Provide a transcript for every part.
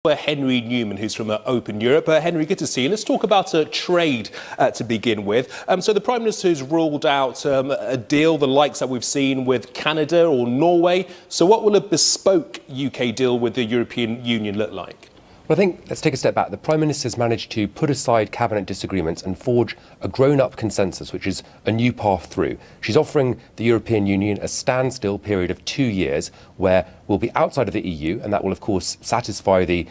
Henry Newman, who's from Open Europe. Henry, good to see you. Let's talk about trade to begin with. So the Prime Minister has ruled out a deal, the likes that we've seen with Canada or Norway. So what will a bespoke UK deal with the European Union look like? Well, I think, let's take a step back. The Prime Minister's managed to put aside cabinet disagreements and forge a grown-up consensus, which is a new path through. She's offering the European Union a standstill period of 2 years where we'll be outside of the EU, and that will, of course, satisfy the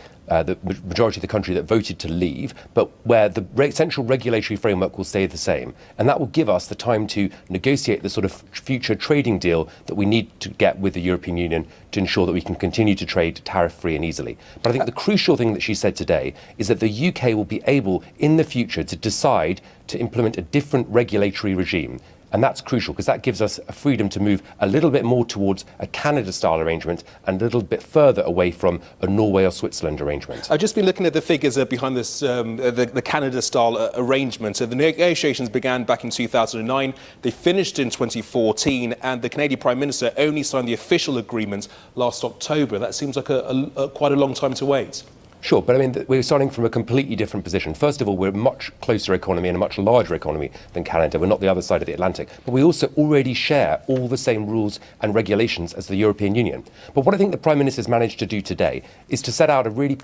majority of the country that voted to leave, but where the central regulatory framework will stay the same. And that will give us the time to negotiate the sort of future trading deal that we need to get with the European Union to ensure that we can continue to trade tariff-free and easily. But I think the crucial thing that she said today is that the UK will be able, in the future, to decide to implement a different regulatory regime. And that's crucial because that gives us a freedom to move a little bit more towards a Canada-style arrangement and a little bit further away from a Norway or Switzerland arrangement. I've just been looking at the figures behind this, the Canada-style arrangement. The negotiations began back in 2009. They finished in 2014, and the Canadian Prime Minister only signed the official agreement last October. That seems like quite a long time to wait. Sure, but I mean, we're starting from a completely different position. First of all, we're a much closer economy and a much larger economy than Canada. We're not the other side of the Atlantic. But we also already share all the same rules and regulations as the European Union. But what I think the Prime Minister's managed to do today is to set out a really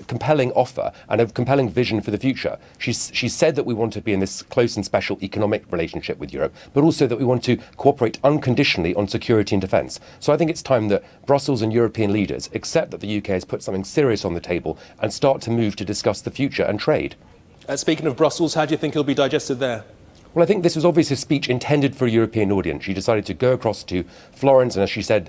compelling offer and a compelling vision for the future. She said that we want to be in this close and special economic relationship with Europe, but also that we want to cooperate unconditionally on security and defence. So I think it's time that Brussels and European leaders accept that the UK has put something serious on the table and start to move to discuss the future and trade. Speaking of Brussels, how do you think it'll be digested there? Well, I think this was obviously a speech intended for a European audience. She decided to go across to Florence, and as she said,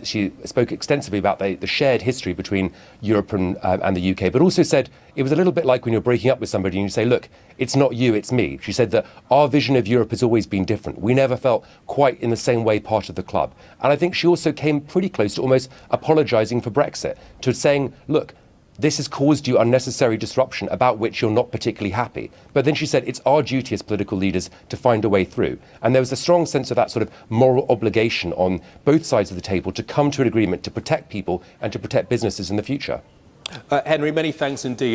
she spoke extensively about the shared history between Europe and the UK, but also said it was a little bit like when you're breaking up with somebody and you say, look, it's not you, it's me. She said that our vision of Europe has always been different. We never felt quite in the same way part of the club. And I think she also came pretty close to almost apologising for Brexit, to saying, look, this has caused you unnecessary disruption about which you're not particularly happy. But then she said it's our duty as political leaders to find a way through. And there was a strong sense of that sort of moral obligation on both sides of the table to come to an agreement to protect people and to protect businesses in the future. Henry, many thanks indeed.